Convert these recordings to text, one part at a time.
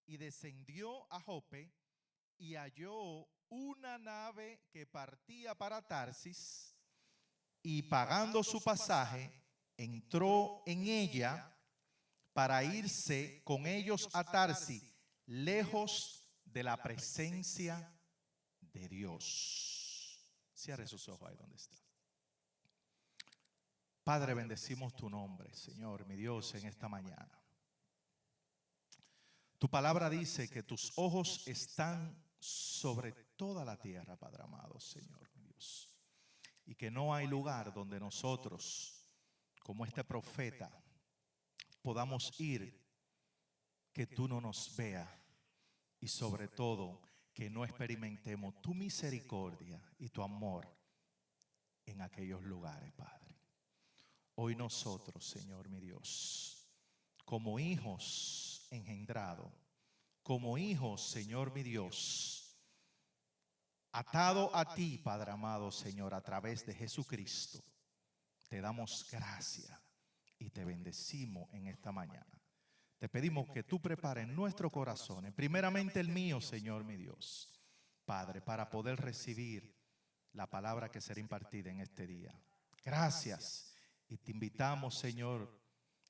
y descendió a Jope y halló una nave que partía para Tarsis, y pagando su pasaje entró en ella para irse con ellos a Tarsis, lejos de la presencia de Dios. Cierre sus ojos ahí donde está. Padre, bendecimos tu nombre, Señor, mi Dios, en esta mañana. Tu palabra dice que tus ojos están sobre toda la tierra, Padre amado, Señor, mi Dios. Y que no hay lugar donde nosotros, como este profeta, podamos ir que tú no nos veas. Y sobre todo, que no experimentemos tu misericordia y tu amor en aquellos lugares, Padre. Hoy nosotros, Señor mi Dios, como hijos engendrados, como hijos, Señor mi Dios, atado a ti, Padre amado, Señor, a través de Jesucristo, te damos gracias y te bendecimos en esta mañana. Te pedimos que tú prepares nuestro corazón, primeramente el mío, Señor mi Dios, Padre, para poder recibir la palabra que será impartida en este día. Gracias. Y te invitamos, Señor,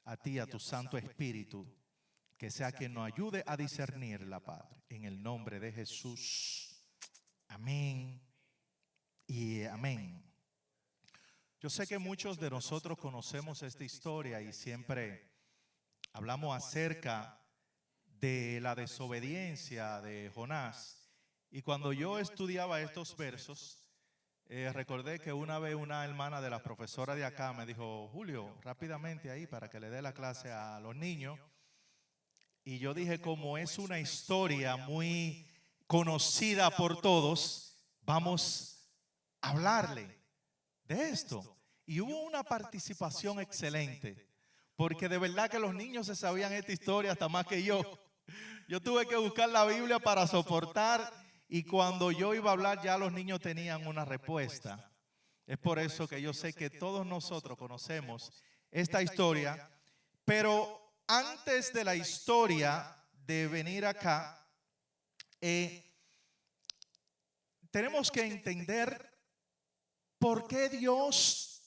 a ti, a tu Santo Espíritu, que sea quien nos ayude a discernirla, Padre. En el nombre de Jesús. Amén y amén. Yo sé que muchos de nosotros conocemos esta historia y siempre hablamos acerca de la desobediencia de Jonás. Y cuando yo estudiaba estos versos, recordé que una vez una hermana de la profesora de acá me dijo: Julio, rápidamente ahí para que le dé la clase a los niños. Y yo dije, como es una historia muy conocida por todos, vamos a hablarle de esto. Y hubo una participación excelente, porque de verdad que los niños se sabían esta historia hasta más que yo. Yo tuve que buscar la Biblia para soportar. Y cuando yo iba a hablar ya los niños tenían una respuesta. Es por eso que yo sé que todos nosotros conocemos esta historia. Pero antes de la historia de venir acá, tenemos que entender por qué Dios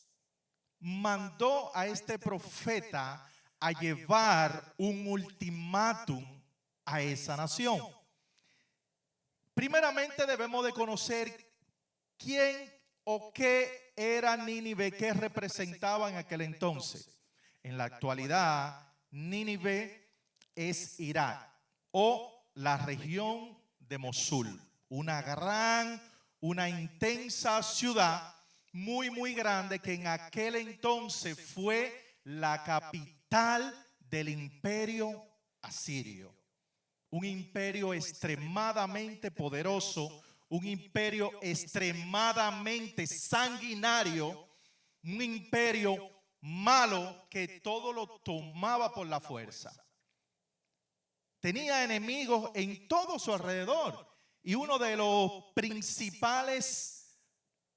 mandó a este profeta a llevar un ultimátum a esa nación. Primeramente debemos de conocer quién o qué era Nínive, qué representaba en aquel entonces. En la actualidad, Nínive es Irak o la región de Mosul, una intensa ciudad muy grande que en aquel entonces fue la capital del imperio asirio. Un imperio extremadamente poderoso, un imperio extremadamente sanguinario, un imperio malo que todo lo tomaba por la fuerza. Tenía enemigos en todo su alrededor y uno de los principales,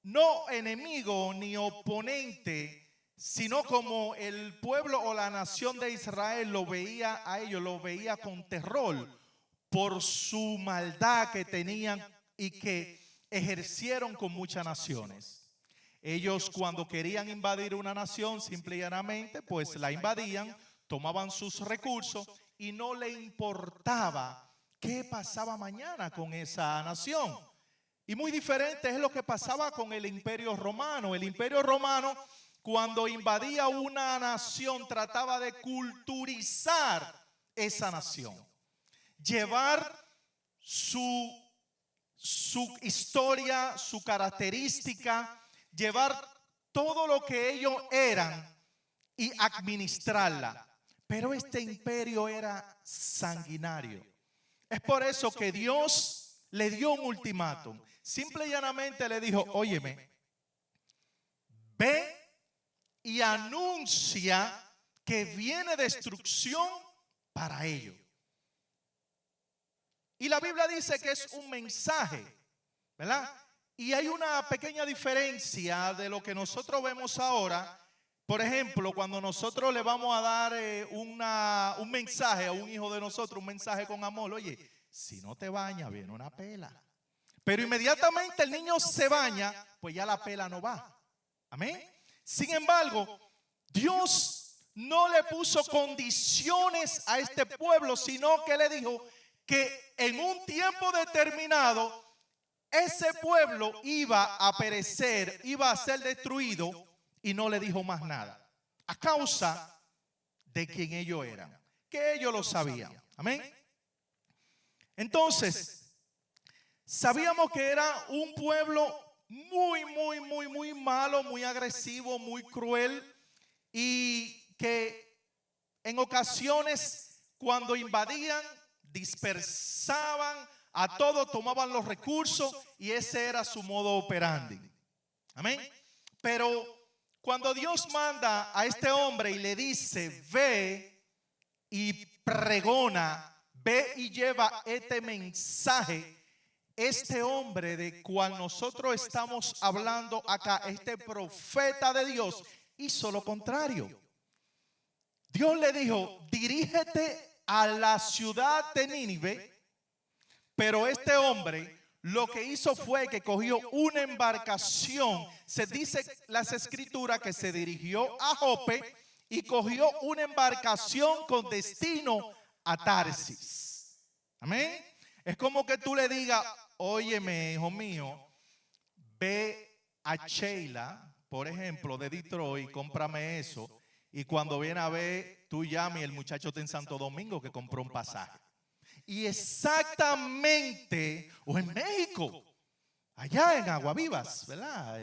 no enemigo ni oponente, sino como el pueblo o la nación de Israel lo veía a ellos, lo veía con terror por su maldad que tenían y que ejercieron con muchas naciones. Ellos cuando querían invadir una nación, simple y llanamente, pues la invadían, tomaban sus recursos y no le importaba qué pasaba mañana con esa nación. Y muy diferente es lo que pasaba con el Imperio Romano. El Imperio Romano, cuando invadía una nación, trataba de culturizar esa nación. Llevar su historia, su característica, llevar todo lo que ellos eran y administrarla. Pero este imperio era sanguinario. Es por eso que Dios le dio un ultimátum. Simple y llanamente le dijo: óyeme, ve y anuncia que viene destrucción para ellos. Y la Biblia dice que es un mensaje, ¿verdad? Y hay una pequeña diferencia de lo que nosotros vemos ahora, Por ejemplo, cuando nosotros le vamos a dar un mensaje a un hijo de nosotros, un mensaje con amor, oye, si no te bañas, viene una pela. Pero inmediatamente el niño se baña, pues ya la pela no va. Amén. Sin embargo, Dios no le puso condiciones a este pueblo, sino que le dijo que en un tiempo determinado ese pueblo iba a perecer, iba a ser destruido, y no le dijo más nada, a causa de quién ellos eran, que ellos lo sabían. Amén. Entonces, sabíamos que era un pueblo muy malo, muy agresivo, muy cruel, y que en ocasiones cuando invadían, dispersaban a todos, tomaban los recursos, y ese era su modo operandi. Amén. Pero cuando Dios manda a este hombre y le dice, ve y pregona, ve y lleva este mensaje, este hombre de cual nosotros estamos hablando acá, este profeta de Dios, hizo lo contrario. Dios le dijo, dirígete a la ciudad de Nínive, pero este hombre lo que hizo fue que cogió una embarcación. Se dice las escrituras que se dirigió a Jope y cogió una embarcación con destino a Tarsis. Amén. Es como que tú le digas, óyeme, hijo mío, ve a Sheila, por ejemplo, de Detroit, cómprame eso. Y cuando viene a ver, tú llamas y el muchacho está en Santo Domingo que compró un pasaje. Y exactamente, o en México, allá en Aguavivas, ¿verdad?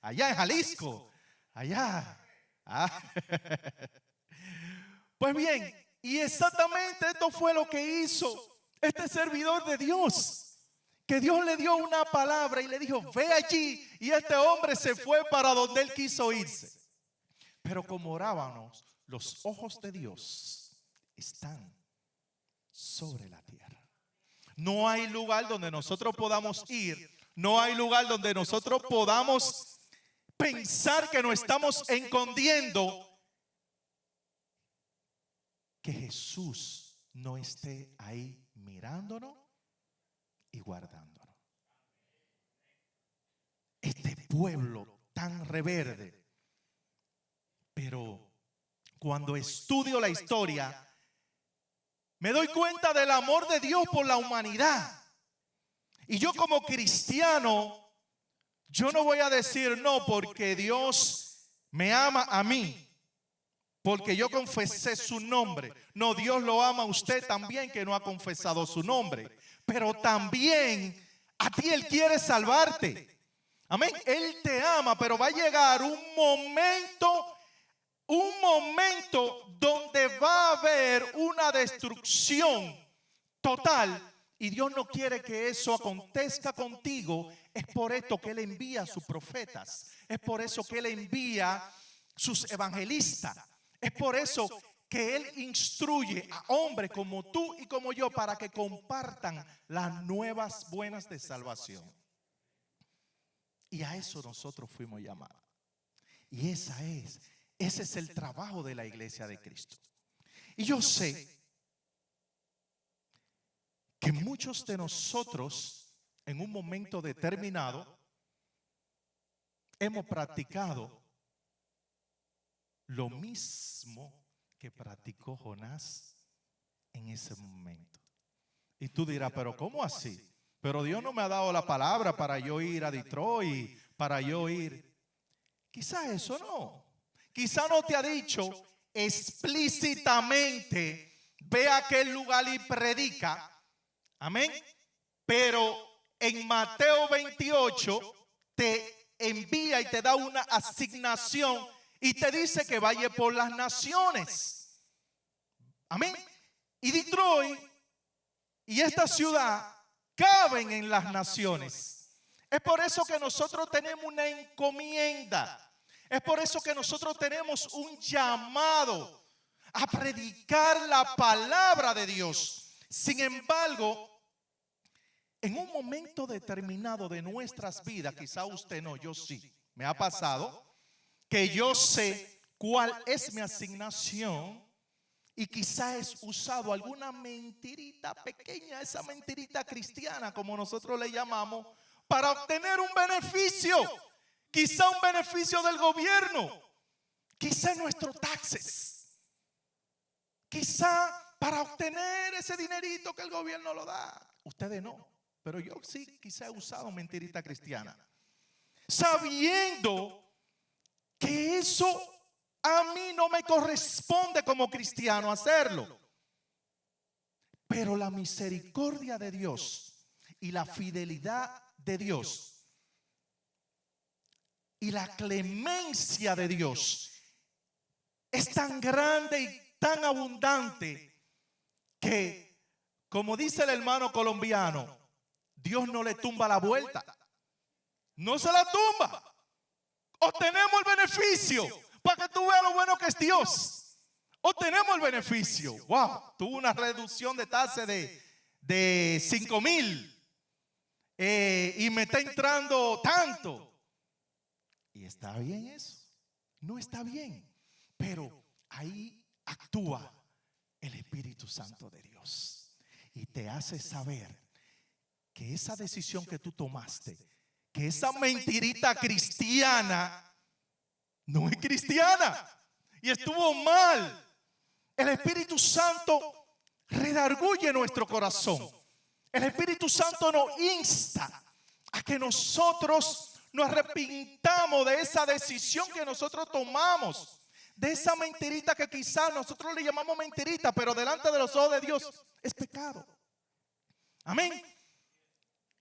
Allá en Jalisco, allá. Pues bien, y exactamente esto fue lo que hizo este servidor de Dios, que Dios le dio una palabra y le dijo, ve allí, y este hombre se fue para donde él quiso irse. Pero como orábamos, los ojos de Dios están sobre la tierra. No hay lugar donde nosotros podamos ir, no hay lugar donde nosotros podamos pensar que nos estamos escondiendo, que Jesús no esté ahí mirándonos y guardándonos. Este pueblo tan rebelde, pero cuando estudio la historia, me doy cuenta del amor de Dios por la humanidad. Y yo como cristiano, yo no voy a decir no porque Dios me ama a mí, porque yo confesé su nombre. No, Dios lo ama a usted también que no ha confesado su nombre. Pero también a ti Él quiere salvarte. Amén. Él te ama, pero va a llegar un momento donde va a haber una destrucción total, y Dios no quiere que eso acontezca contigo. Es por esto que Él envía a sus profetas, es por eso que Él envía sus evangelistas, es por eso que Él instruye a hombres como tú y como yo para que compartan las nuevas buenas de salvación. Y a eso nosotros fuimos llamados. Y ese es el trabajo de la iglesia de Cristo. Y yo sé que muchos de nosotros en un momento determinado hemos practicado lo mismo que practicó Jonás en ese momento. Y tú dirás, pero ¿cómo así? Pero Dios no me ha dado la palabra para yo ir a Detroit, para yo ir. Quizás eso no. Quizás no te ha dicho explícitamente, ve a aquel lugar y predica. Amén. Pero en Mateo 28 te envía y te da una asignación y te dice que vaya por las naciones. Amén. Y Detroit y esta ciudad caben en las naciones. Es por eso que nosotros tenemos una encomienda. Es por eso que nosotros tenemos un llamado a predicar la palabra de Dios. Sin embargo, en un momento determinado de nuestras vidas, quizá usted no, yo sí, me ha pasado que yo sé cuál es mi asignación y quizás es usado alguna mentirita pequeña, esa mentirita cristiana como nosotros le llamamos, para obtener un beneficio, quizá un beneficio del gobierno, quizá nuestros taxes, quizá para obtener ese dinerito que el gobierno lo da. Ustedes no, pero yo sí quizá he usado mentirita cristiana, sabiendo que eso a mí no me corresponde como cristiano hacerlo. Pero la misericordia de Dios y la fidelidad de Dios y la clemencia de Dios es tan grande y tan abundante que, como dice el hermano colombiano, Dios no le tumba la vuelta. No se la tumba. Obtenemos el beneficio para que tú veas lo bueno que es Dios. Obtenemos el beneficio. Wow, tuvo una reducción de tasa de 5,000 y me está entrando tanto. ¿Y está bien eso? No está bien, pero ahí actúa el Espíritu Santo de Dios y te hace saber que esa decisión que tú tomaste, que esa mentirita cristiana no es cristiana y estuvo mal. El Espíritu Santo redarguye nuestro corazón. El Espíritu Santo nos insta a que nosotros nos arrepintamos de esa decisión que nosotros tomamos, de esa mentirita que quizás nosotros le llamamos mentirita, pero delante de los ojos de Dios es pecado. Amén.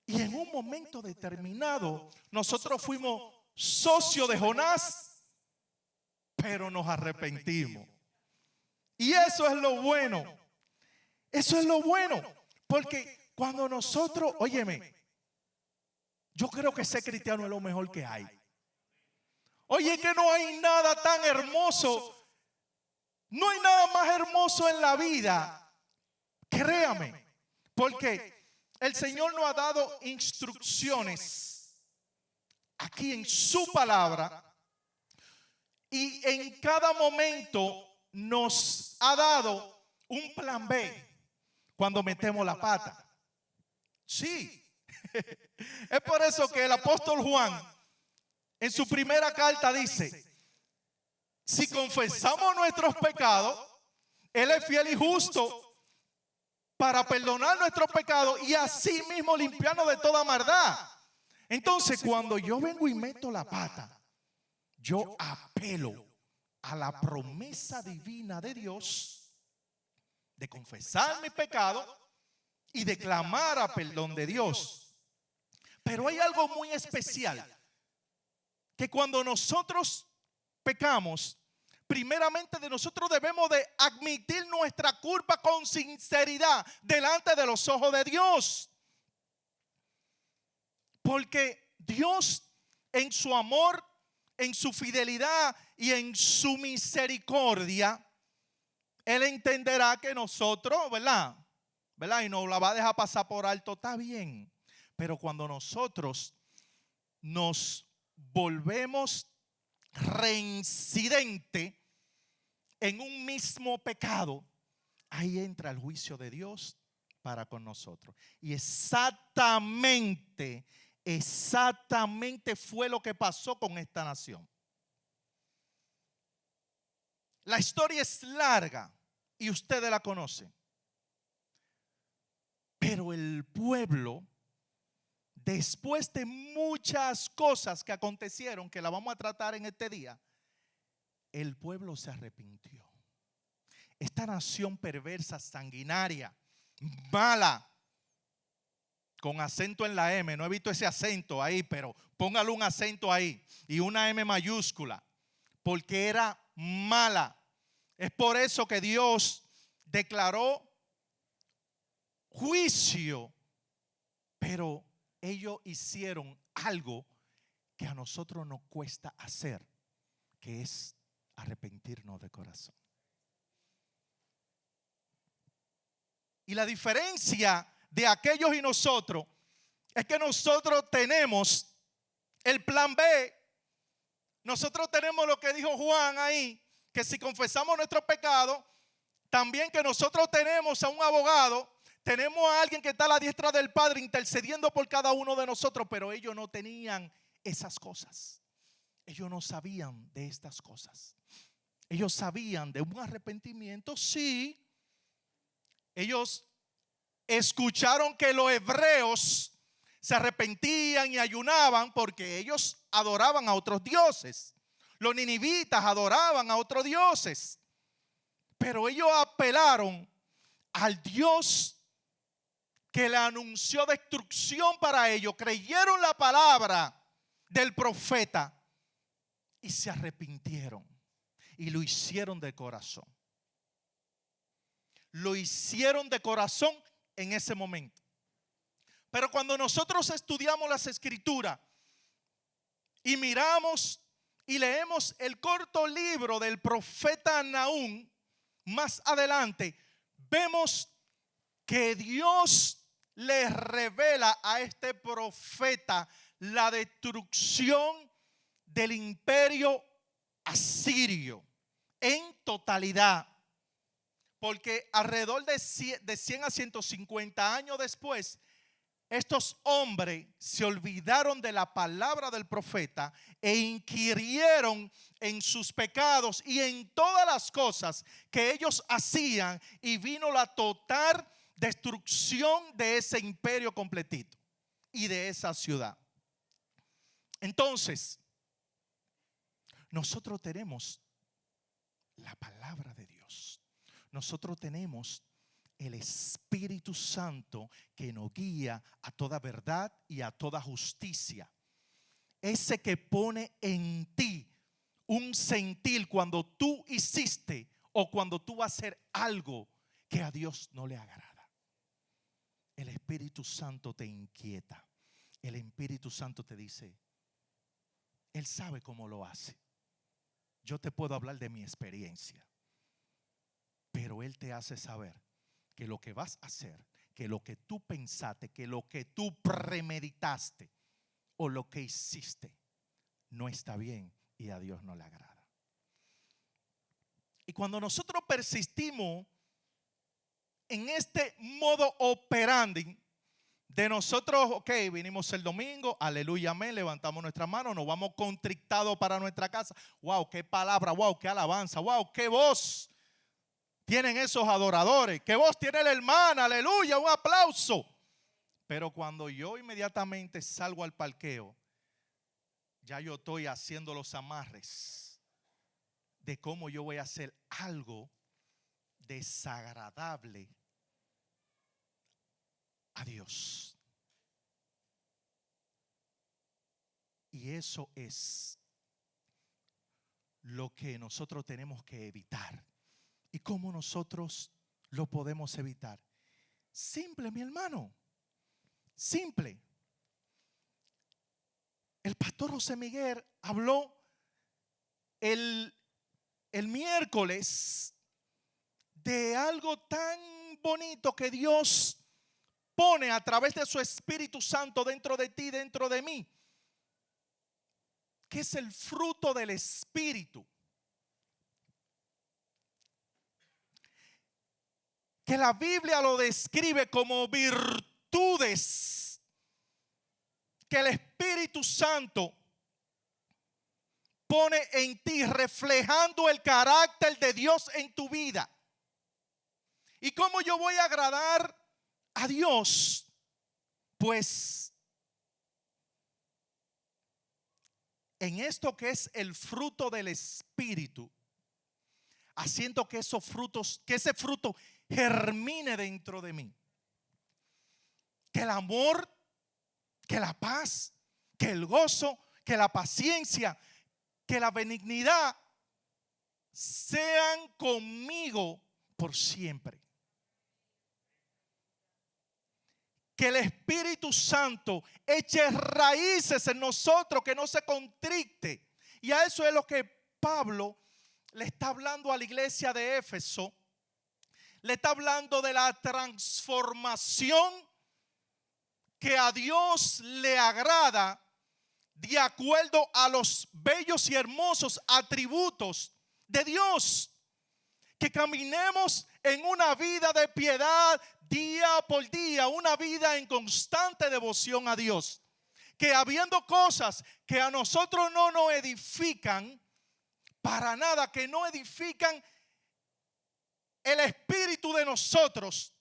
Y en un momento determinado nosotros fuimos socios de Jonás, pero nos arrepentimos. Y eso es lo bueno. Eso es lo bueno. Porque cuando nosotros, óyeme, yo creo que ser cristiano es lo mejor que hay. Oye, que no hay nada tan hermoso. No hay nada más hermoso en la vida. Créame. Porque el Señor nos ha dado instrucciones aquí en su palabra. Y en cada momento nos ha dado un plan B cuando metemos la pata. Sí. Es por eso que el apóstol Juan en su primera carta dice: si confesamos nuestros pecados, Él es fiel y justo para perdonar nuestros pecados y así mismo limpiarnos de toda maldad. Entonces, cuando yo vengo y meto la pata, yo apelo a la promesa divina de Dios de confesar mi pecado y de clamar a perdón de Dios. Pero hay algo muy especial, que cuando nosotros pecamos, primeramente de nosotros debemos de admitir nuestra culpa con sinceridad delante de los ojos de Dios. Porque Dios en su amor, en su fidelidad y en su misericordia, Él entenderá que nosotros, ¿verdad? Y nos la va a dejar pasar por alto, está bien. Pero cuando nosotros nos volvemos reincidente en un mismo pecado, ahí entra el juicio de Dios para con nosotros. Y exactamente fue lo que pasó con esta nación. La historia es larga y ustedes la conocen. Pero el pueblo, después de muchas cosas que acontecieron, que la vamos a tratar en este día, el pueblo se arrepintió. Esta nación perversa, sanguinaria, mala, con acento en la M, no he visto ese acento ahí, pero póngale un acento ahí y una M mayúscula, porque era mala. Es por eso que Dios declaró juicio, pero ellos hicieron algo que a nosotros nos cuesta hacer, que es arrepentirnos de corazón. Y la diferencia de aquellos y nosotros es que nosotros tenemos el plan B. Nosotros tenemos lo que dijo Juan ahí, que si confesamos nuestros pecados, también que nosotros tenemos a un abogado, tenemos a alguien que está a la diestra del Padre intercediendo por cada uno de nosotros, pero ellos no tenían esas cosas. Ellos no sabían de estas cosas. Ellos sabían de un arrepentimiento, sí. Ellos escucharon que los hebreos se arrepentían y ayunaban porque ellos adoraban a otros dioses. Los ninivitas adoraban a otros dioses. Pero ellos apelaron al Dios que le anunció destrucción para ellos. Creyeron la palabra del profeta y se arrepintieron. Y lo hicieron de corazón. Lo hicieron de corazón en ese momento. Pero cuando nosotros estudiamos las Escrituras y miramos y leemos el corto libro del profeta Nahum, más adelante vemos que Dios le revela a este profeta la destrucción del imperio asirio en totalidad. Porque alrededor de 100 a 150 años después, estos hombres se olvidaron de la palabra del profeta e inquirieron en sus pecados y en todas las cosas que ellos hacían, y vino la total destrucción de ese imperio completito y de esa ciudad. Entonces, nosotros tenemos la palabra de Dios. Nosotros tenemos el Espíritu Santo que nos guía a toda verdad y a toda justicia. Ese que pone en ti un sentir cuando tú hiciste o cuando tú vas a hacer algo que a Dios no le agrada. El Espíritu Santo te inquieta. El Espíritu Santo te dice, Él sabe cómo lo hace. Yo te puedo hablar de mi experiencia, pero Él te hace saber que lo que vas a hacer, que lo que tú pensaste, que lo que tú premeditaste o lo que hiciste no está bien y a Dios no le agrada. Y cuando nosotros persistimos en este modo operandi de nosotros, ok, vinimos el domingo, aleluya, amén, levantamos nuestras manos, nos vamos contrictados para nuestra casa. Wow, qué palabra, wow, qué alabanza, wow, qué voz tienen esos adoradores, qué voz tiene la hermana, aleluya, un aplauso. Pero cuando yo inmediatamente salgo al parqueo, ya yo estoy haciendo los amarres de cómo yo voy a hacer algo desagradable a Dios. Y eso es lo que nosotros tenemos que evitar. ¿Y cómo nosotros lo podemos evitar? Simple, mi hermano. Simple. El pastor José Miguel habló el miércoles de algo tan bonito que Dios pone a través de su Espíritu Santo dentro de ti, dentro de mí, que es el fruto del Espíritu. Que la Biblia lo describe como virtudes que el Espíritu Santo pone en ti, reflejando el carácter de Dios en tu vida. ¿Y cómo yo voy a agradar a Dios? Pues en esto que es el fruto del Espíritu, haciendo que esos frutos, que ese fruto germine dentro de mí. Que el amor, que la paz, que el gozo, que la paciencia, que la benignidad sean conmigo por siempre. Que el Espíritu Santo eche raíces en nosotros, que no se contricte. Y a eso es lo que Pablo le está hablando a la iglesia de Éfeso. Le está hablando de la transformación que a Dios le agrada de acuerdo a los bellos y hermosos atributos de Dios. Que caminemos en una vida de piedad día por día, una vida en constante devoción a Dios. Que habiendo cosas que a nosotros no nos edifican, para nada, que no edifican el espíritu de nosotros,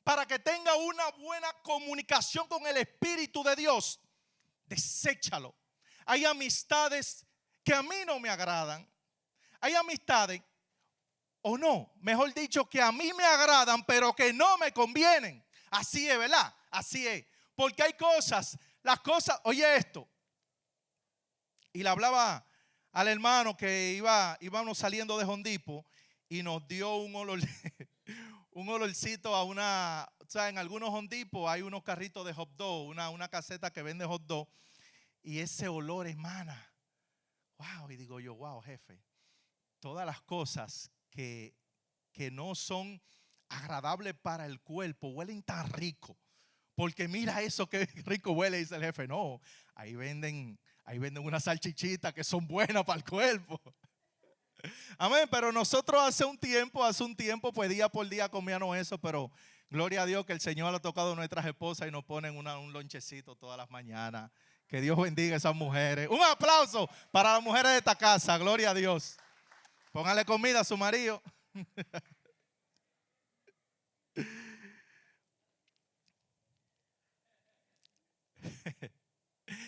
para que tenga una buena comunicación con el Espíritu de Dios, deséchalo. Hay amistades que a mí no me agradan. Hay amistades, o no, mejor dicho, que a mí me agradan, pero que no me convienen. Así es, ¿verdad? Así es. Porque hay cosas, las cosas, oye esto. Y le hablaba al hermano que íbamos saliendo de Hondipo y nos dio un olor, un olorcito a una, o sea, en algunos Hondipos hay unos carritos de hot dog, una caseta que vende hot dog, y ese olor emana. Wow, y digo yo, wow, jefe, todas las cosas que no son agradables para el cuerpo huelen tan rico. Porque mira eso que rico huele, dice el jefe. No, ahí venden unas salchichitas que son buenas para el cuerpo. Amén, pero nosotros hace un tiempo, pues día por día comíamos eso, pero gloria a Dios que el Señor ha tocado a nuestras esposas y nos ponen un lonchecito todas las mañanas. Que Dios bendiga a esas mujeres. Un aplauso para las mujeres de esta casa, gloria a Dios. Póngale comida a su marido.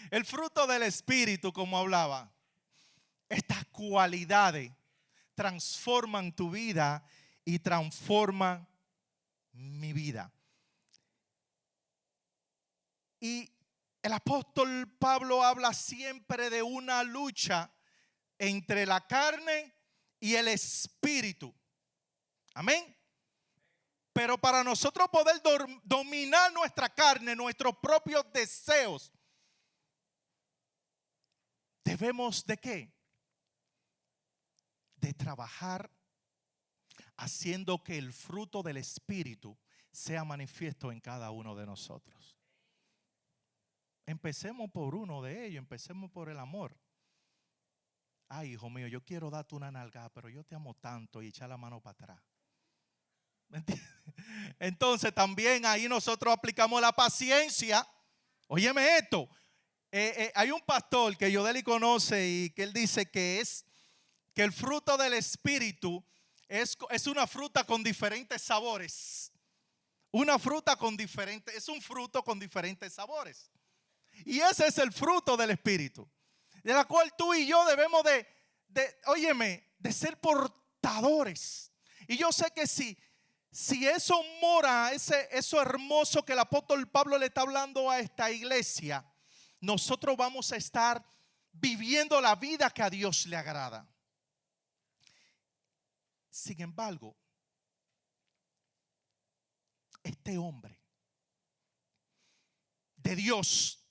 El fruto del Espíritu, como hablaba, estas cualidades transforman tu vida y transforman mi vida. Y el apóstol Pablo habla siempre de una lucha entre la carne y el espíritu. Amén. Pero para nosotros poder dominar nuestra carne, nuestros propios deseos, debemos ¿de qué? De trabajar haciendo que el fruto del Espíritu sea manifiesto en cada uno de nosotros. Empecemos por uno de ellos, empecemos por el amor. Ay, hijo mío, yo quiero darte una nalgada, pero yo te amo tanto, y echar la mano para atrás. Entonces también ahí nosotros aplicamos la paciencia. Óyeme esto, hay un pastor que Yodeli conoce y que él dice que el fruto del Espíritu es una fruta con diferentes sabores. Una fruta con diferentes, es un fruto con diferentes sabores. Y ese es el fruto del Espíritu, de la cual tú y yo debemos de ser portadores. Y yo sé que si eso mora, eso hermoso que el apóstol Pablo le está hablando a esta iglesia, nosotros vamos a estar viviendo la vida que a Dios le agrada. Sin embargo, este hombre de Dios,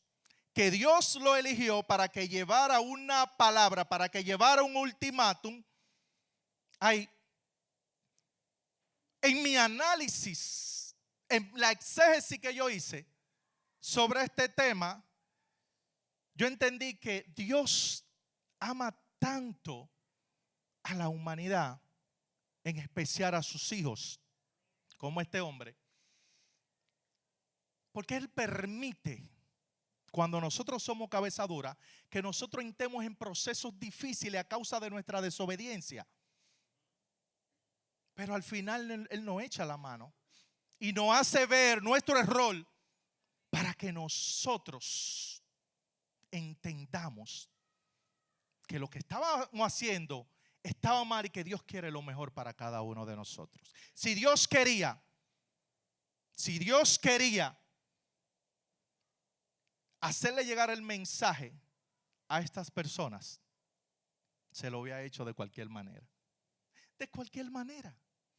que Dios lo eligió para que llevara una palabra, para que llevara un ultimátum, en mi análisis, en la exégesis que yo hice sobre este tema, yo entendí que Dios ama tanto a la humanidad, en especial a sus hijos, como este hombre, porque Él permite, cuando nosotros somos cabeza dura, que nosotros entremos en procesos difíciles a causa de nuestra desobediencia. Pero al final Él nos echa la mano y nos hace ver nuestro error para que nosotros entendamos que lo que estábamos haciendo estaba mal y que Dios quiere lo mejor para cada uno de nosotros. Si Dios quería hacerle llegar el mensaje a estas personas, se lo había hecho de cualquier manera. De cualquier manera.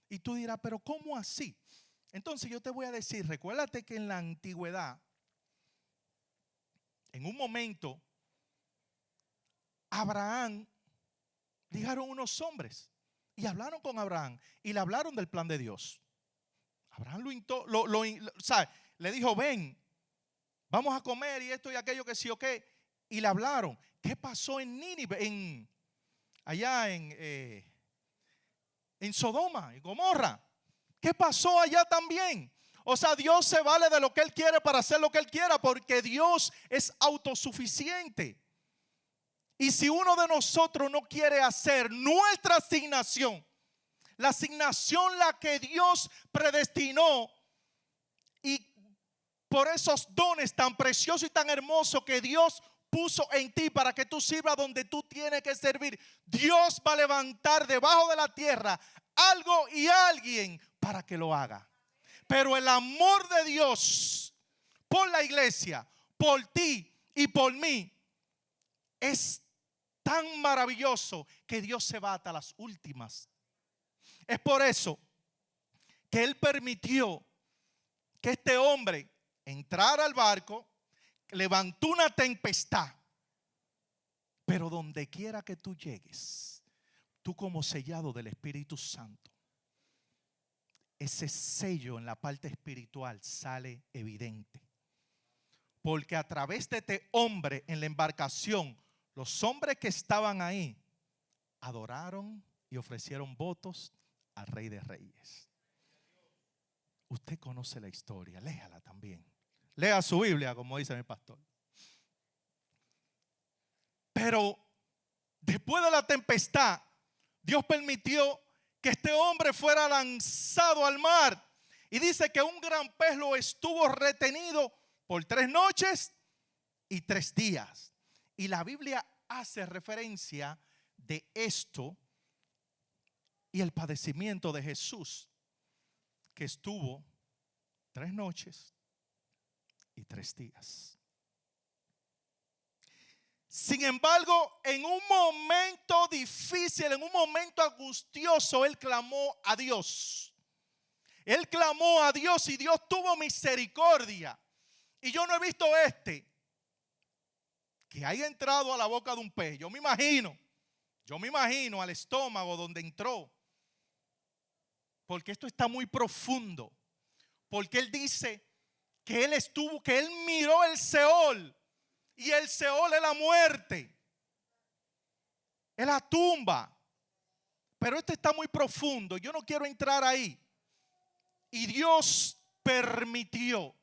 Y tú dirás, pero ¿cómo así? Entonces yo te voy a decir, recuérdate que en la antigüedad, en un momento, Abraham, llegaron unos hombres y hablaron con Abraham y le hablaron del plan de Dios. Abraham le dijo, ven, vamos a comer y esto y aquello, que sí o qué. Y le hablaron. ¿Qué pasó en Nínive? Allá en en Sodoma y Gomorra. ¿Qué pasó allá también? O sea, Dios se vale de lo que Él quiere para hacer lo que Él quiera, porque Dios es autosuficiente. Y si uno de nosotros no quiere hacer nuestra asignación, la asignación la que Dios predestinó, y por esos dones tan preciosos y tan hermosos que Dios puso en ti para que tú sirvas donde tú tienes que servir, Dios va a levantar debajo de la tierra algo y alguien para que lo haga. Pero el amor de Dios por la iglesia, por ti y por mí, es tan maravilloso que Dios se va hasta las últimas. Es por eso que Él permitió que este hombre entrara al barco, levantó una tempestad. Pero donde quiera que tú llegues, tú como sellado del Espíritu Santo, ese sello en la parte espiritual sale evidente. Porque a través de este hombre en la embarcación, los hombres que estaban ahí adoraron y ofrecieron votos al Rey de Reyes. Usted conoce la historia, léala también. Lea su Biblia, como dice mi pastor. Pero después de la tempestad, Dios permitió que este hombre fuera lanzado al mar. Y dice que un gran pez lo estuvo retenido por 3 noches y 3 días. Y la Biblia hace referencia de esto y el padecimiento de Jesús, que estuvo 3 noches y 3 días. Sin embargo, en un momento difícil, en un momento angustioso, Él clamó a Dios. Él clamó a Dios y Dios tuvo misericordia. Y yo no he visto que haya entrado a la boca de un pez. Yo me imagino al estómago donde entró. Porque esto está muy profundo. Porque Él dice que Él miró el Seol. Y el Seol es la muerte, es la tumba. Pero esto está muy profundo, yo no quiero entrar ahí. Y Dios permitió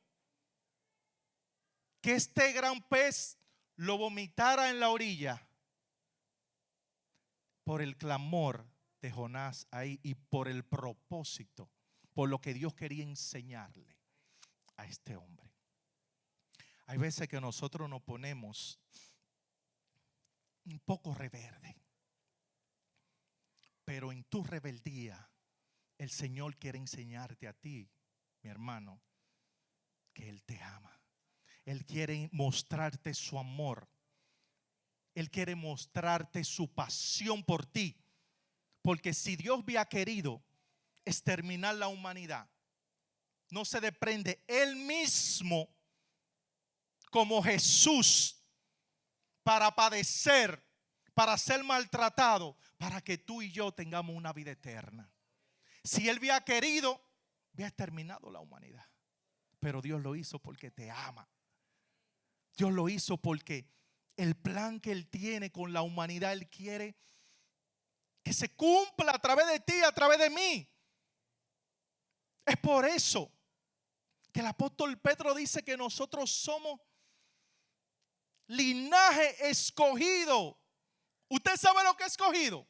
que este gran pez lo vomitara en la orilla por el clamor de Jonás ahí y por el propósito, por lo que Dios quería enseñarle a este hombre. Hay veces que nosotros nos ponemos un poco rebelde, pero en tu rebeldía el Señor quiere enseñarte a ti, mi hermano, que Él te ama. Él quiere mostrarte su amor. Él quiere mostrarte su pasión por ti. Porque si Dios había querido exterminar la humanidad, no se desprende Él mismo como Jesús para padecer, para ser maltratado, para que tú y yo tengamos una vida eterna. Si Él había querido, había exterminado la humanidad. Pero Dios lo hizo porque te ama. Dios lo hizo porque el plan que Él tiene con la humanidad, Él quiere que se cumpla a través de ti, a través de mí. Es por eso que el apóstol Pedro dice que nosotros somos linaje escogido. ¿Usted sabe lo que es escogido?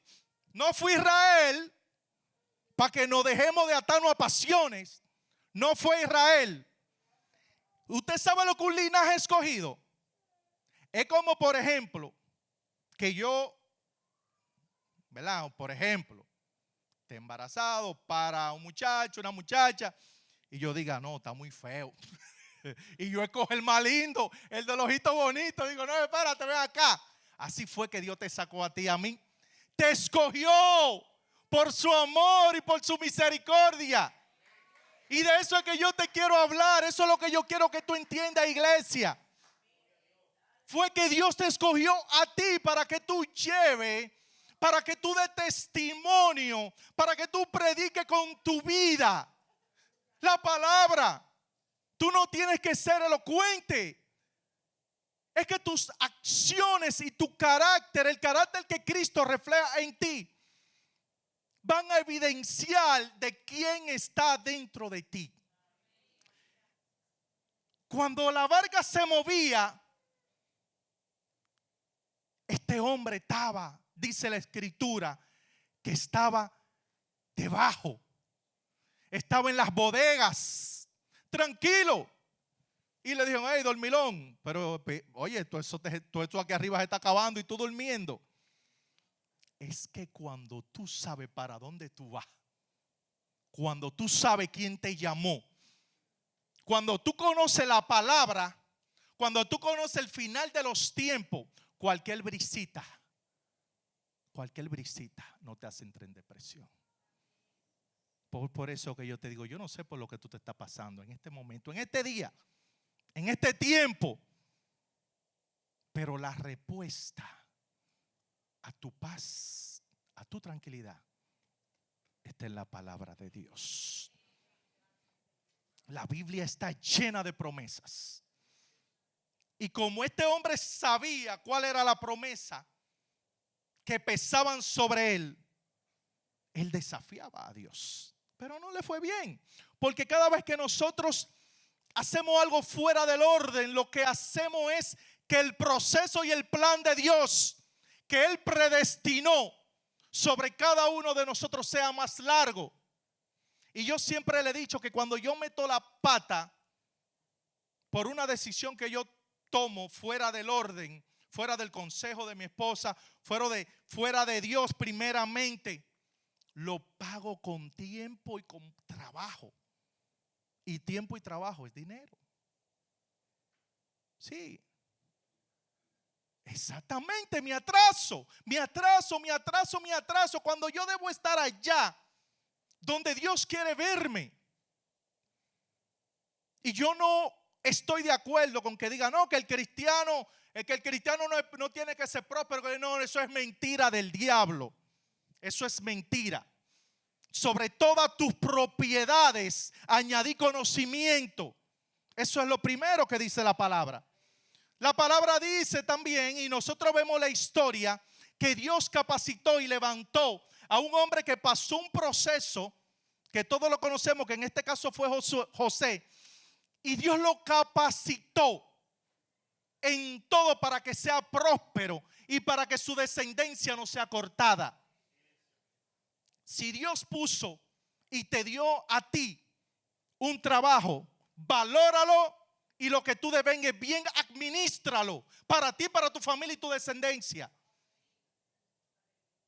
No fue Israel para que nos dejemos de atarnos a pasiones. No fue Israel. ¿Usted sabe lo que un linaje escogido? Es como, por ejemplo, que yo, ¿verdad? Por ejemplo, esté embarazado para un muchacho, una muchacha, y yo diga, no, está muy feo. Y yo escojo el más lindo, el de los ojitos bonitos. Digo, no, espérate, ven acá. Así fue que Dios te sacó a ti y a mí. Te escogió por su amor y por su misericordia. Y de eso es que yo te quiero hablar. Eso es lo que yo quiero que tú entiendas, iglesia. Fue que Dios te escogió a ti para que tú lleves, para que tú des testimonio, para que tú prediques con tu vida la palabra. Tú no tienes que ser elocuente. Es que tus acciones y tu carácter, el carácter que Cristo refleja en ti, van a evidenciar de quién está dentro de ti. Cuando la barca se movía, este hombre estaba, dice la escritura, que estaba debajo. Estaba en las bodegas, tranquilo. Y le dijeron, hey, dormilón, pero oye, todo eso aquí arriba se está acabando y tú durmiendo. Es que cuando tú sabes para dónde tú vas, cuando tú sabes quién te llamó, cuando tú conoces la palabra, cuando tú conoces el final de los tiempos, cualquier brisita no te hace entrar en depresión. Por eso que yo te digo, yo no sé por lo que tú te estás pasando en este momento, en este día, en este tiempo. Pero la respuesta a tu paz, a tu tranquilidad, está en la palabra de Dios. La Biblia está llena de promesas. Y como este hombre sabía cuál era la promesa que pesaban sobre él, él desafiaba a Dios. Pero no le fue bien, porque cada vez que nosotros hacemos algo fuera del orden, lo que hacemos es que el proceso y el plan de Dios que Él predestinó sobre cada uno de nosotros sea más largo. Y yo siempre le he dicho que cuando yo meto la pata por una decisión que yo tomo fuera del orden, fuera del consejo de mi esposa, fuera de Dios primeramente, lo pago con tiempo y con trabajo. Y tiempo y trabajo es dinero. Sí. Exactamente, me atraso. Cuando yo debo estar allá donde Dios quiere verme. Y yo no estoy de acuerdo con que diga, no, que el cristiano no tiene que ser próspero. No, eso es mentira del diablo. Eso es mentira. Sobre todas tus propiedades añadí conocimiento. Eso es lo primero que dice la palabra. La palabra dice también, y nosotros vemos la historia, que Dios capacitó y levantó a un hombre que pasó un proceso, que todos lo conocemos, que en este caso fue José, y Dios lo capacitó en todo para que sea próspero y para que su descendencia no sea cortada. Si Dios puso y te dio a ti un trabajo, valóralo y lo que tú devengues bien, administralo para ti, para tu familia y tu descendencia.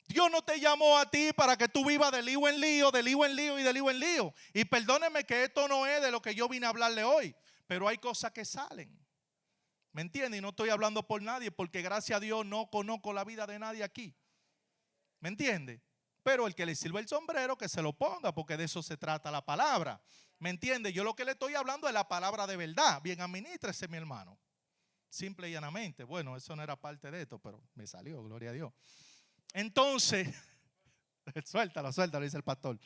Dios no te llamó a ti para que tú vivas de lío en lío, de lío en lío y de lío en lío. Y perdóneme que esto no es de lo que yo vine a hablarle hoy, pero hay cosas que salen. ¿Me entiende? Y no estoy hablando por nadie, porque gracias a Dios no conozco la vida de nadie aquí. ¿Me entiende? Pero el que le sirva el sombrero, que se lo ponga, porque de eso se trata la palabra. ¿Me entiende? Yo lo que le estoy hablando es la palabra de verdad. Bien, administrese, mi hermano. Simple y llanamente. Bueno, eso no era parte de esto, pero me salió, gloria a Dios. Entonces, suéltalo, dice el pastor.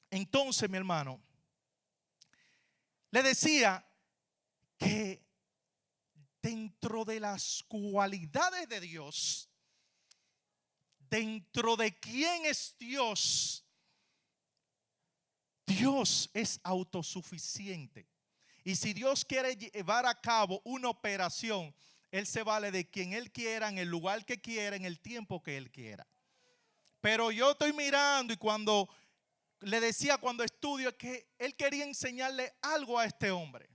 Entonces, mi hermano, le decía que dentro de las cualidades de Dios, dentro de quién es Dios, Dios es autosuficiente. Y si Dios quiere llevar a cabo una operación, Él se vale de quien Él quiera, en el lugar que quiera, en el tiempo que Él quiera. Pero yo estoy mirando y cuando le decía, cuando estudio, que Él quería enseñarle algo a este hombre.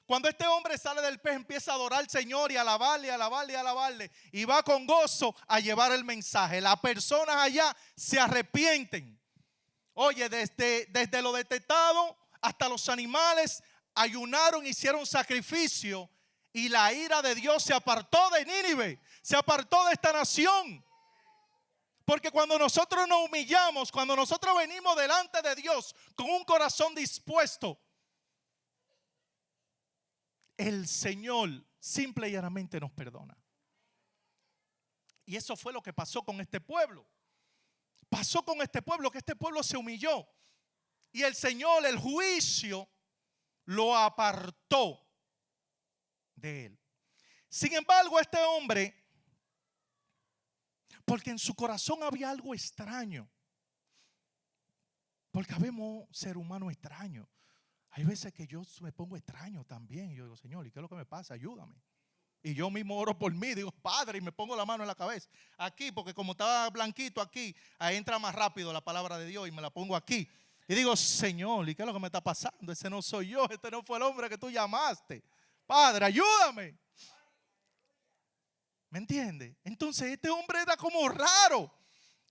Cuando este hombre sale del pez, empieza a adorar al Señor y alabarle. Y va con gozo a llevar el mensaje. Las personas allá se arrepienten. Oye, desde lo detestado hasta los animales ayunaron, hicieron sacrificio. Y la ira de Dios se apartó de Nínive, se apartó de esta nación. Porque cuando nosotros nos humillamos, cuando nosotros venimos delante de Dios con un corazón dispuesto, el Señor simple y llanamente nos perdona. Y eso fue lo que pasó con este pueblo. Pasó con este pueblo, que este pueblo se humilló. Y el Señor, el juicio, lo apartó de él. Sin embargo, este hombre, porque en su corazón había algo extraño. Porque habemos ser humano extraño. Hay veces que yo me pongo extraño también. Y yo digo, Señor, ¿y qué es lo que me pasa? Ayúdame. Y yo mismo oro por mí, digo, Padre, y me pongo la mano en la cabeza. Aquí, porque como estaba blanquito aquí, ahí entra más rápido la palabra de Dios y me la pongo aquí. Y digo, Señor, ¿y qué es lo que me está pasando? Ese no soy yo, este no fue el hombre que tú llamaste. Padre, ayúdame. ¿Me entiende? Entonces este hombre era como raro.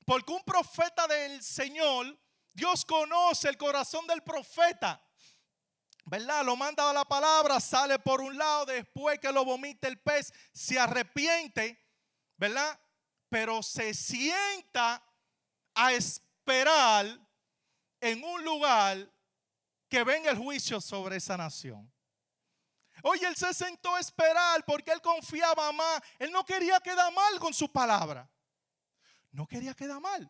Porque un profeta del Señor, Dios conoce el corazón del profeta. ¿Verdad? Lo manda a la palabra, sale por un lado, después que lo vomita el pez, se arrepiente, ¿verdad? Pero se sienta a esperar en un lugar que venga el juicio sobre esa nación. Oye, él se sentó a esperar porque él confiaba más. Él no quería quedar mal con su palabra. No quería quedar mal.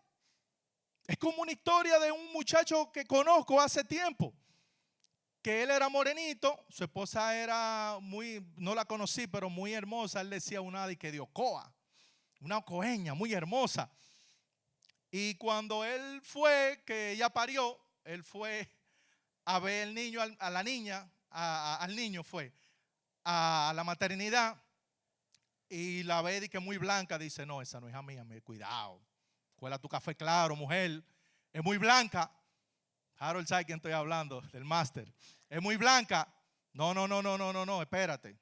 Es como una historia de un muchacho que conozco hace tiempo. Que él era morenito, su esposa era muy, no la conocí, pero muy hermosa. Él decía una de que de Ocoa, una ocoeña muy hermosa. Y cuando él fue, que ella parió, él fue a ver el niño, a la niña, al niño fue, a la maternidad. Y la ve de que muy blanca, dice, no, esa no es hija mía, cuidado. Cuela tu café claro, mujer, es muy blanca. Harold sabe quién estoy hablando, del máster. Es muy blanca. No, espérate.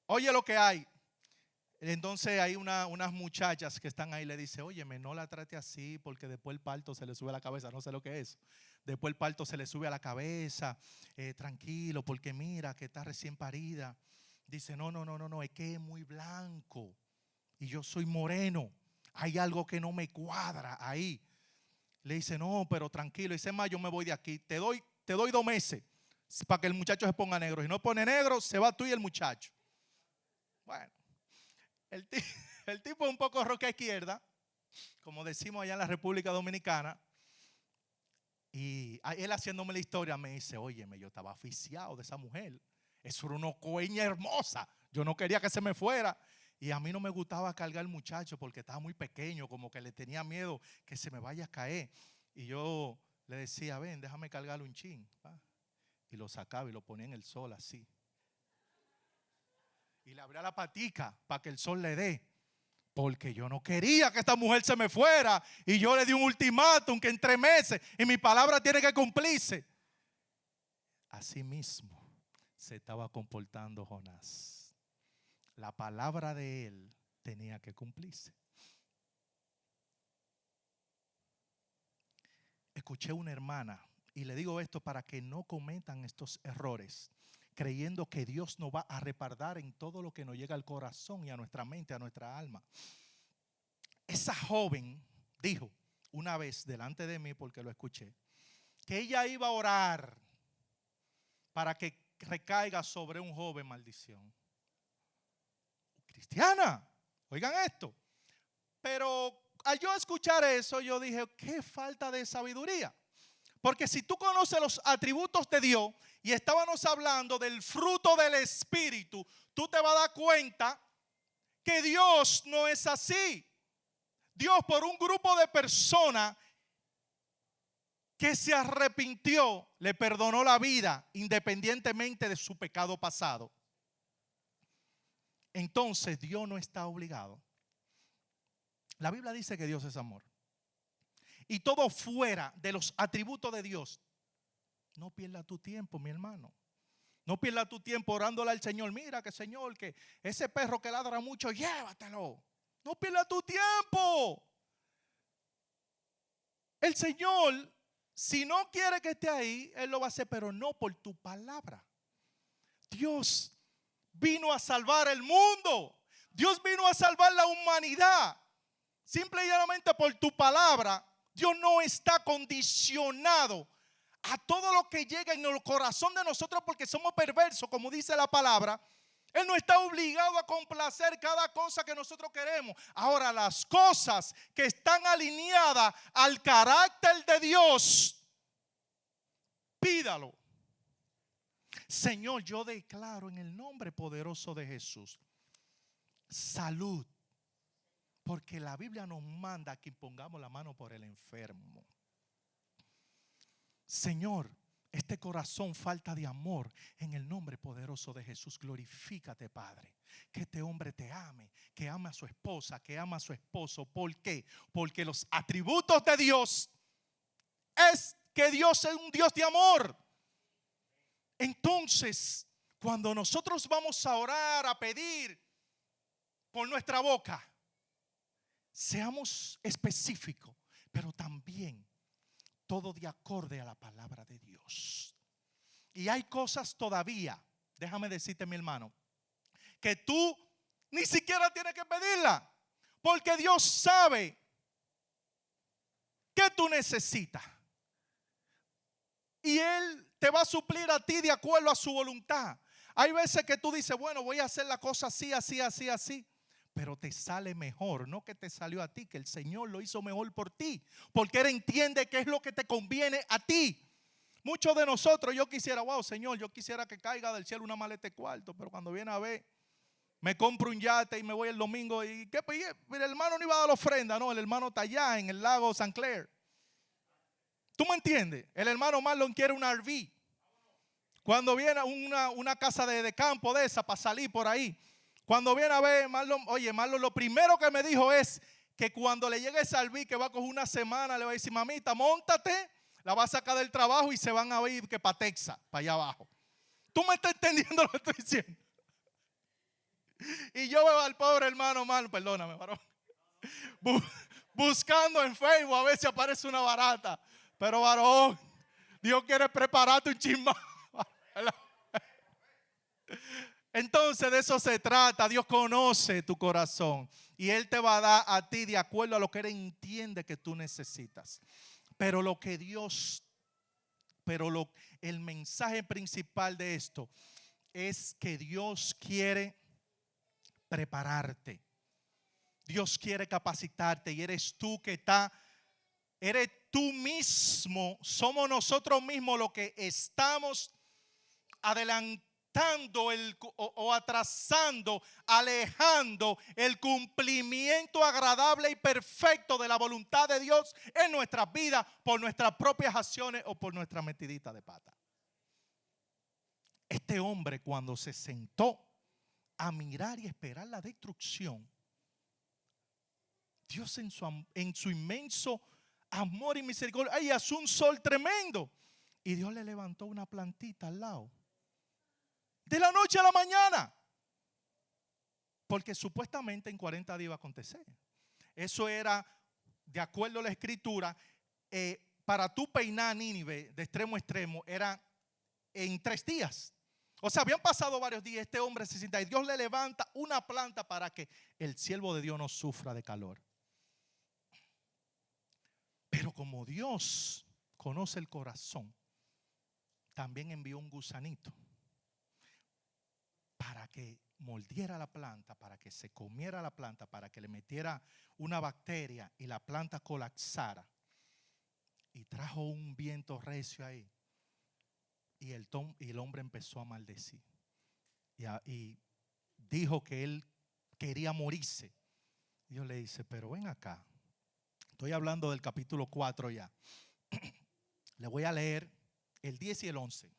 Oye lo que hay. Entonces hay unas muchachas que están ahí, le dice, óyeme, no la trate así porque después el parto se le sube a la cabeza, no sé lo que es. Después el parto se le sube a la cabeza, tranquilo, porque mira que está recién parida. Dice, no, es que es muy blanco y yo soy moreno. Hay algo que no me cuadra ahí. Le dice, no, pero tranquilo. Dice, más, yo me voy de aquí. Te doy 2 meses para que el muchacho se ponga negro. Si no pone negro, se va tú y el muchacho. Bueno, el, el tipo es un poco roca izquierda, como decimos allá en la República Dominicana. Y él haciéndome la historia me dice, óyeme, yo estaba aficiado de esa mujer. Eso era una ocoeña hermosa. Yo no quería que se me fuera. Y a mí no me gustaba cargar al muchacho porque estaba muy pequeño, como que le tenía miedo que se me vaya a caer. Y yo le decía, ven, déjame cargarlo un chin. Y lo sacaba y lo ponía en el sol así. Y le abría la patica para que el sol le dé. Porque yo no quería que esta mujer se me fuera. Y yo le di un ultimátum que en 3 meses y mi palabra tiene que cumplirse. Así mismo se estaba comportando Jonás. La palabra de él tenía que cumplirse. Escuché una hermana y le digo esto para que no cometan estos errores, creyendo que Dios nos va a reparar en todo lo que nos llega al corazón y a nuestra mente, a nuestra alma. Esa joven dijo una vez delante de mí, porque lo escuché, que ella iba a orar para que recaiga sobre un joven maldición. Cristiana, oigan esto. Pero al yo escuchar eso, yo dije, qué falta de sabiduría. Porque si tú conoces los atributos de Dios y estábamos hablando del fruto del Espíritu, tú te vas a dar cuenta que Dios no es así. Dios, por un grupo de personas que se arrepintió, le perdonó la vida independientemente de su pecado pasado. Entonces Dios no está obligado. La Biblia dice que Dios es amor. Y todo fuera de los atributos de Dios. No pierdas tu tiempo, mi hermano. No pierdas tu tiempo orándole al Señor. Mira que Señor, que ese perro que ladra mucho, llévatelo. No pierdas tu tiempo. El Señor, si no quiere que esté ahí, Él lo va a hacer, pero no por tu palabra. Dios vino a salvar el mundo. Dios vino a salvar la humanidad. Simple y llanamente por tu palabra. Dios no está condicionado a todo lo que llega en el corazón de nosotros porque somos perversos, como dice la palabra. Él no está obligado a complacer cada cosa que nosotros queremos. Ahora, las cosas que están alineadas al carácter de Dios, pídalo. Señor, yo declaro en el nombre poderoso de Jesús salud. Porque la Biblia nos manda que pongamos la mano por el enfermo. Señor, este corazón falta de amor. En el nombre poderoso de Jesús, glorifícate, Padre. Que este hombre te ame, que ame a su esposa, que ama a su esposo. ¿Por qué? Porque los atributos de Dios es que Dios es un Dios de amor. Entonces, cuando nosotros vamos a orar, a pedir por nuestra boca, seamos específicos, pero también todo de acorde a la palabra de Dios. Y hay cosas todavía, déjame decirte, mi hermano, que tú ni siquiera tienes que pedirla, porque Dios sabe que tú necesitas. Y Él te va a suplir a ti de acuerdo a su voluntad. Hay veces que tú dices, bueno, voy a hacer la cosa así, así, así, así. Pero te sale mejor, no que te salió a ti, que el Señor lo hizo mejor por ti. Porque Él entiende qué es lo que te conviene a ti. Muchos de nosotros, yo quisiera, wow, Señor, yo quisiera que caiga del cielo una maleta de cuarto. Pero cuando viene a ver, me compro un yate y me voy el domingo. ¿Y qué? El hermano no iba a dar la ofrenda, no, el hermano está allá en el lago San Clair. ¿Tú me entiendes? El hermano Marlon quiere un RV. Cuando viene una casa de campo de esa para salir por ahí. Cuando viene a ver Marlon, oye, Marlon lo primero que me dijo es que cuando le llegue ese RV que va a coger una semana, le va a decir, mamita, móntate, la va a sacar del trabajo y se van a ir que para Texas, para allá abajo. ¿Tú me estás entendiendo lo que estoy diciendo? Y yo veo al pobre hermano Marlon, perdóname, varón, buscando en Facebook a ver si aparece una barata. Pero varón, Dios quiere prepararte un chismán. Entonces de eso se trata. Dios conoce tu corazón y Él te va a dar a ti de acuerdo a lo que Él entiende que tú necesitas. Pero lo que Dios, el mensaje principal de esto es que Dios quiere prepararte. Dios quiere capacitarte y eres tú que eres tú mismo, somos nosotros mismos los que estamos adelantando o atrasando, alejando el cumplimiento agradable y perfecto de la voluntad de Dios en nuestras vidas por nuestras propias acciones o por nuestra metidita de pata. Este hombre, cuando se sentó a mirar y esperar la destrucción, Dios en su inmenso amor y misericordia, ay, hace un sol tremendo, y Dios le levantó una plantita al lado de la noche a la mañana, porque supuestamente en 40 días iba a acontecer. Eso era, de acuerdo a la escritura, para tú peinar Nínive de extremo a extremo, era en 3 días. O sea, habían pasado varios días, este hombre se sienta y Dios le levanta una planta para que el siervo de Dios no sufra de calor. Pero como Dios conoce el corazón, también envió un gusanito para que mordiera la planta, para que se comiera la planta, para que le metiera una bacteria y la planta colapsara. Y trajo un viento recio ahí. Y el hombre empezó a maldecir. Y dijo que él quería morirse. Dios le dice, pero ven acá. Estoy hablando del capítulo 4 ya. Le voy a leer el 10 y el 11.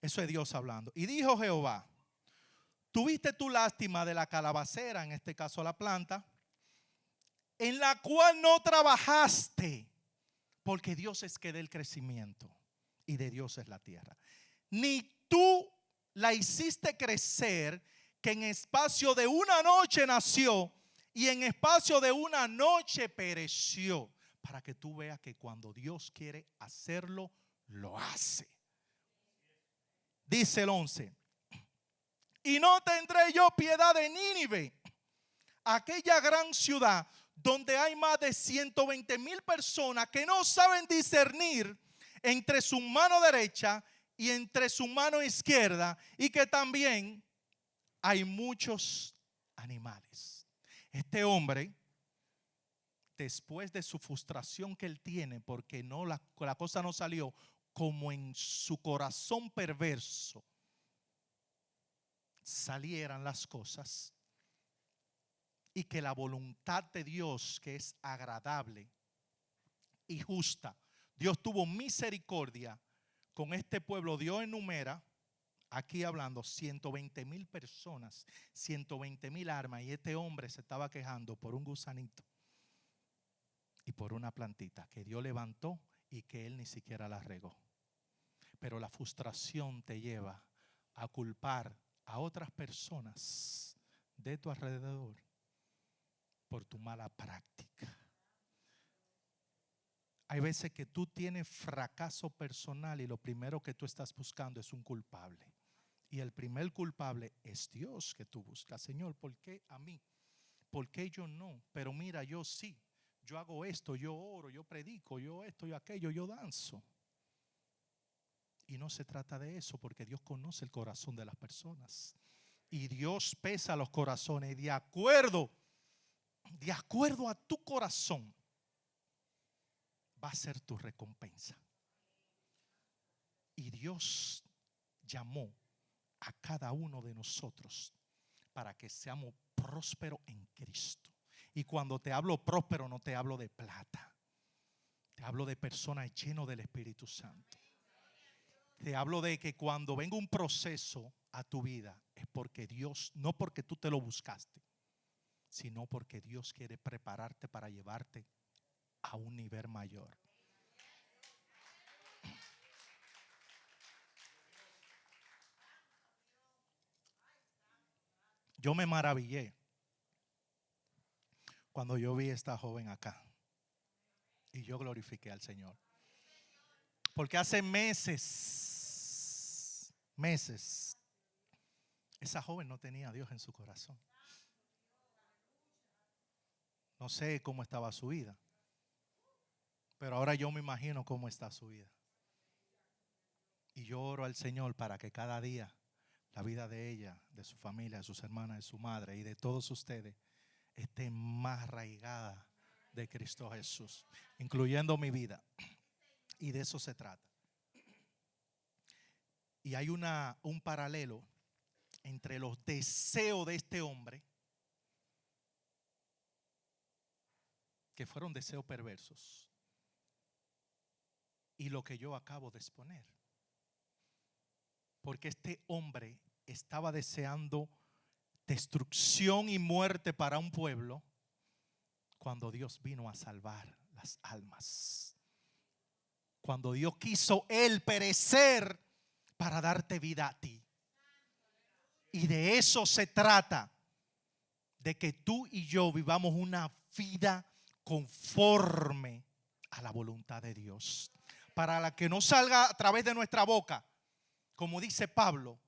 Eso es Dios hablando. Y dijo Jehová, tuviste tu lástima de la calabacera, en este caso la planta, en la cual no trabajaste, porque Dios es que da el crecimiento y de Dios es la tierra. Ni tú la hiciste crecer, que en espacio de una noche nació y en espacio de una noche pereció, para que tú veas que cuando Dios quiere hacerlo, lo hace. Dice el 11, y no tendré yo piedad de Nínive, aquella gran ciudad donde hay más de 120,000 personas que no saben discernir entre su mano derecha y entre su mano izquierda, y que también hay muchos animales. Este hombre, después de su frustración que él tiene porque la cosa no salió como en su corazón perverso salieran las cosas, y que la voluntad de Dios, que es agradable y justa, Dios tuvo misericordia con este pueblo. Dios enumera, aquí hablando, 120,000 personas, 120,000 armas. Y este hombre se estaba quejando por un gusanito y por una plantita que Dios levantó y que él ni siquiera la regó. Pero la frustración te lleva a culpar a otras personas de tu alrededor por tu mala práctica. Hay veces que tú tienes fracaso personal y lo primero que tú estás buscando es un culpable. Y el primer culpable es Dios que tú buscas. Señor, ¿por qué a mí? ¿Por qué yo no? Pero mira, yo sí. Yo hago esto, yo oro, yo predico, yo esto, yo aquello, yo danzo. Y no se trata de eso, porque Dios conoce el corazón de las personas. Y Dios pesa los corazones. De acuerdo a tu corazón va a ser tu recompensa. Y Dios llamó a cada uno de nosotros para que seamos prósperos en Cristo. Y cuando te hablo próspero, no te hablo de plata. Te hablo de personas llenas del Espíritu Santo. Te hablo de que cuando venga un proceso a tu vida es porque Dios, no porque tú te lo buscaste, sino porque Dios quiere prepararte para llevarte a un nivel mayor. Yo me maravillé cuando yo vi a esta joven acá y yo glorifiqué al Señor. Porque hace meses, esa joven no tenía a Dios en su corazón. No sé cómo estaba su vida, pero ahora yo me imagino cómo está su vida. Y yo oro al Señor para que cada día la vida de ella, de su familia, de sus hermanas, de su madre y de todos ustedes esté más arraigada de Cristo Jesús, incluyendo mi vida. Y de eso se trata. Y hay un paralelo entre los deseos de este hombre, que fueron deseos perversos, y lo que yo acabo de exponer. Porque este hombre estaba deseando destrucción y muerte para un pueblo cuando Dios vino a salvar las almas. Cuando Dios quiso él perecer para darte vida a ti. Y de eso se trata, de que tú y yo vivamos una vida conforme a la voluntad de Dios. Para la que no salga a través de nuestra boca, como dice Pablo,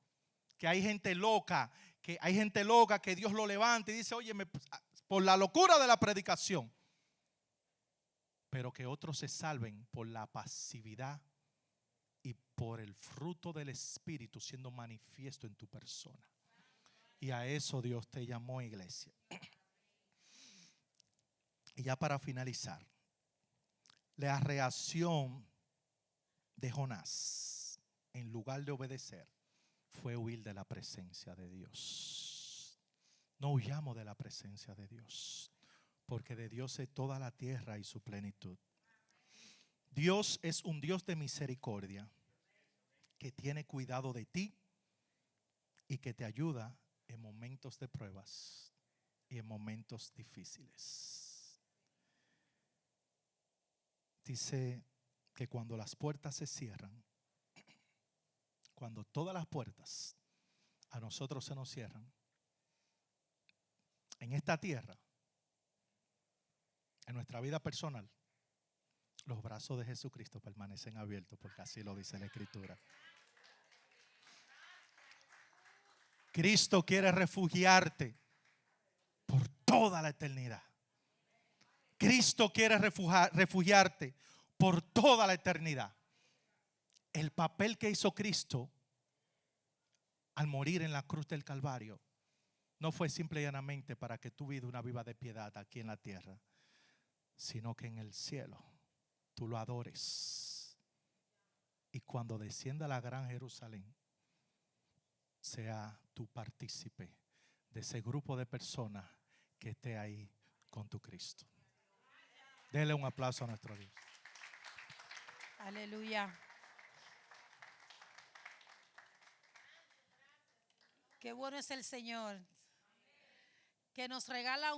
que hay gente loca, que Dios lo levanta y dice, oye, por la locura de la predicación. Pero que otros se salven por la pasividad y por el fruto del Espíritu siendo manifiesto en tu persona. Y a eso Dios te llamó, iglesia. Y ya para finalizar, la reacción de Jonás, en lugar de obedecer, fue huir de la presencia de Dios. No huyamos de la presencia de Dios, porque de Dios es toda la tierra y su plenitud. Dios es un Dios de misericordia que tiene cuidado de ti y que te ayuda en momentos de pruebas y en momentos difíciles. Dice que cuando las puertas se cierran, cuando todas las puertas a nosotros se nos cierran, en esta tierra, en nuestra vida personal, los brazos de Jesucristo permanecen abiertos, porque así lo dice la Escritura. Cristo quiere refugiarte por toda la eternidad. Cristo quiere refugiarte por toda la eternidad. El papel que hizo Cristo al morir en la cruz del Calvario no fue simple y llanamente para que tú vivas una vida de piedad aquí en la tierra, sino que en el cielo tú lo adores. Y cuando descienda a la gran Jerusalén, sea tu partícipe de ese grupo de personas que esté ahí con tu Cristo. Dele un aplauso a nuestro Dios. Aleluya. Qué bueno es el Señor, que nos regala